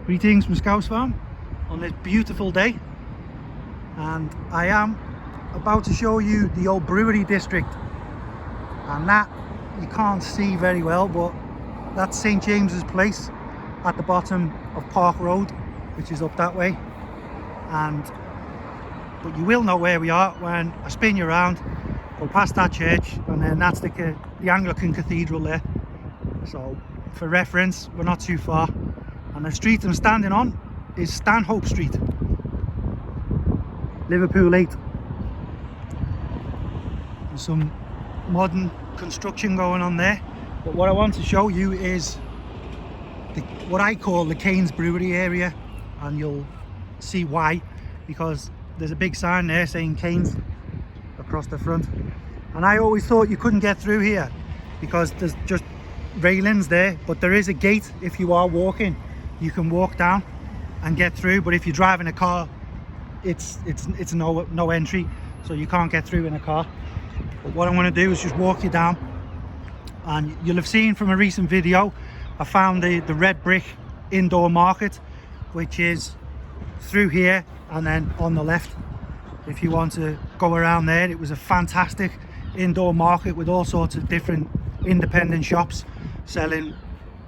Greetings from Scouse Farm on this beautiful day, and I am about to show you the old brewery district, and that you can't see very well, but that's St James's Place at the bottom of Park Road, which is up that way. But you will know where we are when I spin you around, go past that church, and then that's the Anglican Cathedral there. So for reference, we're not too far. And the street I'm standing on is Stanhope Street, Liverpool 8. There's some modern construction going on there, but what I want to show you is what I call the Canes Brewery area, and you'll see why, because there's a big sign there saying Canes across the front, and I always thought you couldn't get through here because there's just railings there, but there is a gate. If you are walking, you can walk down and get through, but if you're driving a car, it's no entry, so you can't get through in a car. But what I'm going to do is just walk you down, and you'll have seen from a recent video I found the red brick indoor market, which is through here and then on the left. If you want to go around there, it was a fantastic indoor market with all sorts of different independent shops selling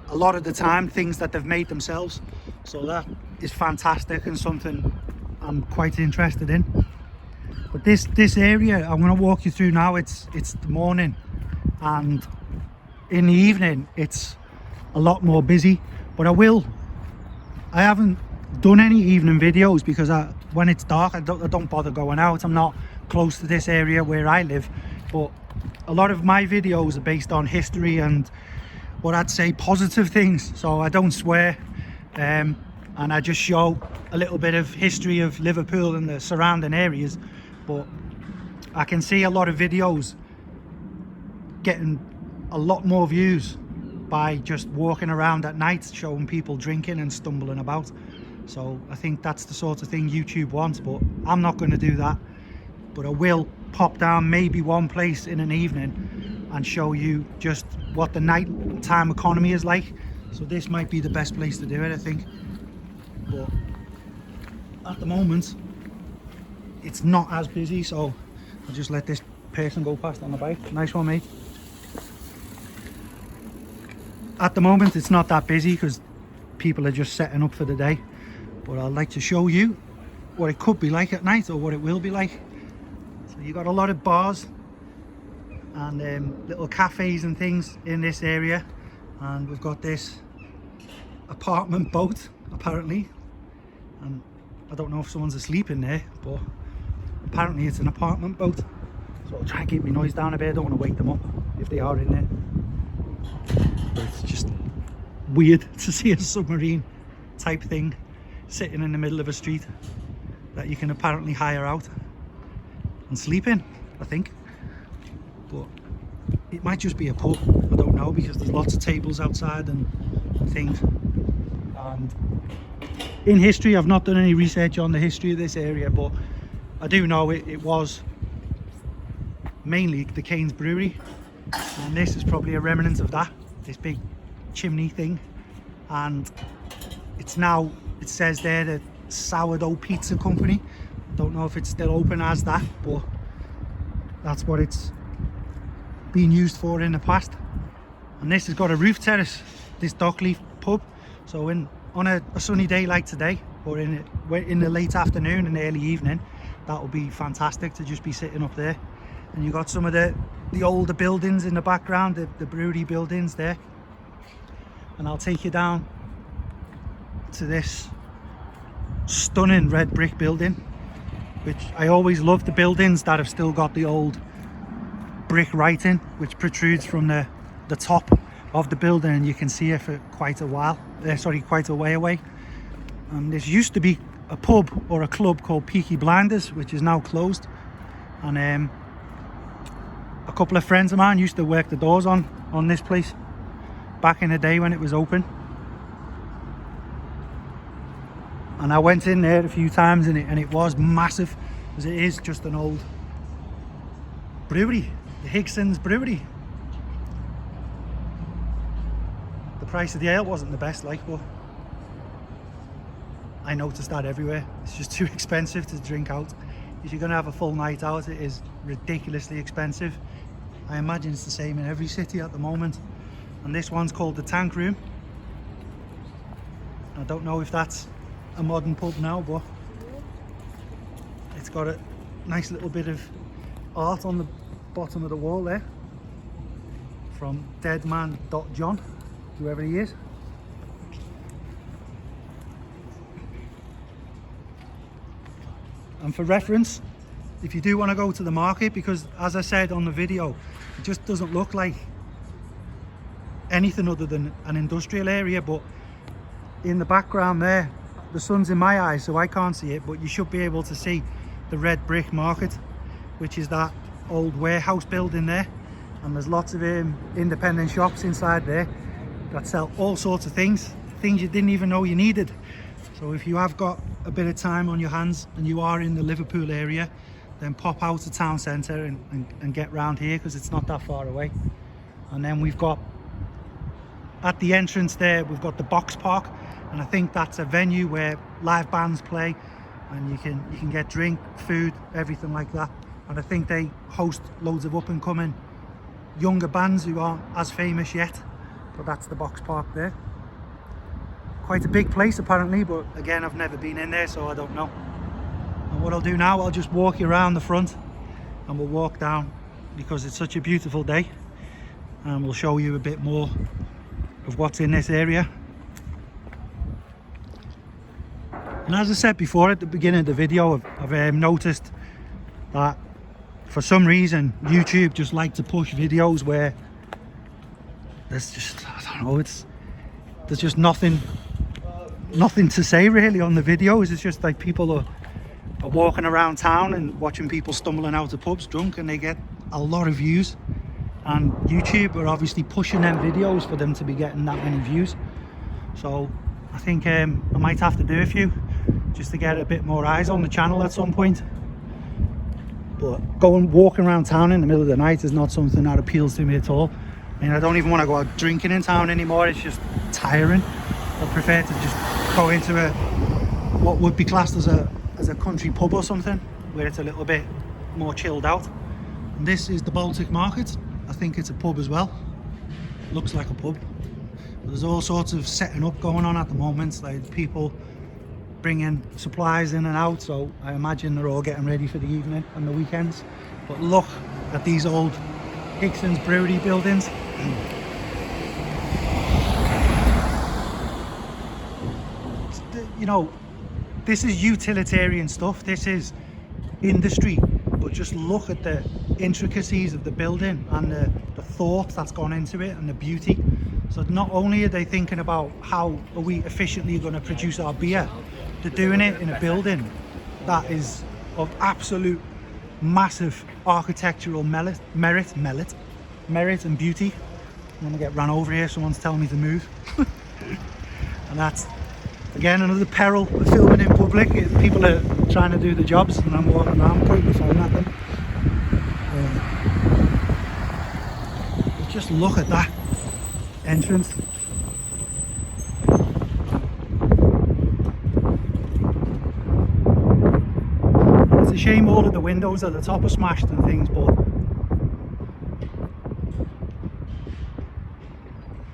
a lot of the time things that they've made themselves, so that is fantastic and something I'm quite interested in. But this area I'm going to walk you through now, it's the morning, and in the evening it's a lot more busy. But I haven't done any evening videos because when it's dark I don't bother going out. I'm not close to this area where I live, but a lot of my videos are based on history and what I'd say positive things, so I don't swear, and I just show a little bit of history of Liverpool and the surrounding areas. But I can see a lot of videos getting a lot more views by just walking around at night showing people drinking and stumbling about. So I think that's the sort of thing YouTube wants, but I'm not going to do that. But I will pop down maybe one place in an evening and show you just what the nighttime economy is like. So this might be the best place to do it, I think. But at the moment it's not as busy, so I'll just let this person go past on the bike. Nice one, mate. At the moment it's not that busy because people are just setting up for the day, but I'd like to show you what it could be like at night, or what it will be like. So you got a lot of bars and little cafes and things in this area, and we've got this apartment boat apparently, and I don't know if someone's asleep in there, but apparently it's an apartment boat. So I'll try and keep my noise down a bit. I don't want to wake them up if they are in there. But it's just weird to see a submarine type thing sitting in the middle of a street that you can apparently hire out and sleep in, I think. But it might just be a pub, I don't know, because there's lots of tables outside and things. And in history, I've not done any research on the history of this area, but I do know it was mainly the Canes Brewery, and this is probably a remnant of that, this big chimney thing. And it's now, it says there, the Sourdough Pizza Company. Don't know if it's still open as that, but that's what it's been used for in the past. And this has got a roof terrace, this Dockleaf pub. So on a sunny day like today, or in the late afternoon and early evening, that will be fantastic to just be sitting up there. And you got some of the older buildings in the background, the brewery buildings there. And I'll take you down to this stunning red brick building, which I always love the buildings that have still got the old brick writing which protrudes from the top of the building, and you can see it for quite a while, quite a way away. This used to be a pub or a club called Peaky Blinders, which is now closed, and a couple of friends of mine used to work the doors on this place back in the day when it was open, and I went in there a few times, and it was massive, because it is just an old brewery, the Higson's Brewery. The price of the ale wasn't the best, like, but I noticed that everywhere. It's just too expensive to drink out. If you're going to have a full night out, it is ridiculously expensive. I imagine it's the same in every city at the moment. And this one's called the Tank Room. I don't know if that's a modern pub now, but it's got a nice little bit of art on the bottom of the wall there from Deadman.John, whoever he is. And for reference, if you do want to go to the market, because as I said on the video, it just doesn't look like anything other than an industrial area, but in the background there, the sun's in my eyes so I can't see it, but you should be able to see the red brick market, which is that old warehouse building there, and there's lots of independent shops inside there that sell all sorts of things you didn't even know you needed. So if you have got a bit of time on your hands and you are in the Liverpool area, then pop out to town centre and get round here, because it's not that far away. And then we've got, at the entrance there, we've got the Box Park, and I think that's a venue where live bands play, and you can get drink, food, everything like that. And I think they host loads of up and coming younger bands who aren't as famous yet, but that's the Box Park there. Quite a big place apparently, but again, I've never been in there, so I don't know. And what I'll do now, I'll just walk you around the front and we'll walk down, because it's such a beautiful day, and we'll show you a bit more of what's in this area. And as I said before at the beginning of the video, I've noticed that for some reason YouTube just like to push videos where there's just, I don't know, there's just nothing to say really on the videos. It's just like people are walking around town and watching people stumbling out of pubs drunk, and they get a lot of views, and YouTube are obviously pushing them videos for them to be getting that many views. So I think I might have to do a few just to get a bit more eyes on the channel at some point. But walking around town in the middle of the night is not something that appeals to me at all. I mean, I don't even want to go out drinking in town anymore. It's just tiring. I prefer to just go into what would be classed as a country pub or something, where it's a little bit more chilled out. And this is the Baltic Market. I think it's a pub as well. Looks like a pub. There's all sorts of setting up going on at the moment, like people bringing supplies in and out, so I imagine they're all getting ready for the evening and the weekends. But look at these old Hickson's brewery buildings. You know, this is utilitarian stuff, this is industry, but just look at the intricacies of the building and the thought that's gone into it and the beauty. So not only are they thinking about how are we efficiently going to produce our beer, they're doing it in a building that is of absolute massive architectural merit and beauty. I'm going to get run over here, someone's telling me to move. And that's again another peril of filming in public. People are trying to do the jobs and I'm walking around pointing the phone at them. Just look at that entrance. It's a shame all of the windows at the top are smashed and things, but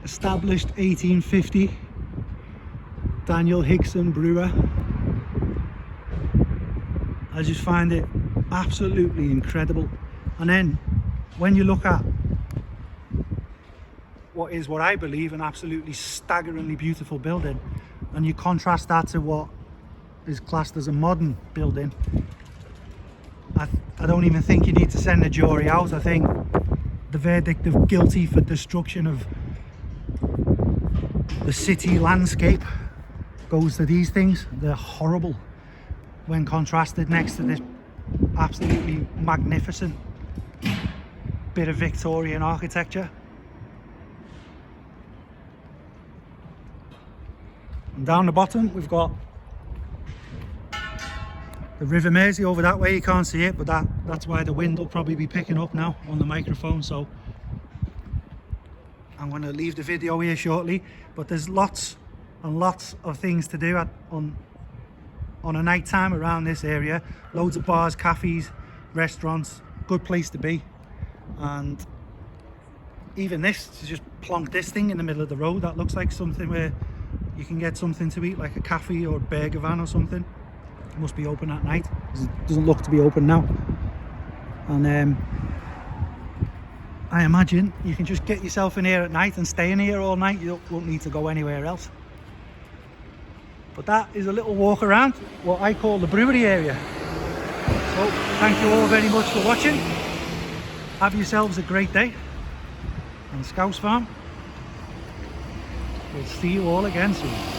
established 1850, Daniel Hickson brewer. I just find it absolutely incredible. And then when you look at what I believe an absolutely staggeringly beautiful building, and you contrast that to what is classed as a modern building, I don't even think you need to send the jury out. I think the verdict of guilty for destruction of the city landscape goes to these things. They're horrible when contrasted next to this absolutely magnificent bit of Victorian architecture. And down the bottom we've got the River Mersey over that way. You can't see it, but that's why the wind will probably be picking up now on the microphone. So I'm going to leave the video here shortly, but there's lots and lots of things to do on on a night time around this area. Loads of bars, cafes, restaurants, good place to be. And even this, to just plonk this thing in the middle of the road, that looks like something where you can get something to eat, like a cafe or a burger van or something. It must be open at night. It doesn't look to be open now. And I imagine you can just get yourself in here at night and stay in here all night. You won't need to go anywhere else. But that is a little walk around what I call the brewery area. So thank you all very much for watching. Have yourselves a great day on Scouse Farm. We'll see you all again soon.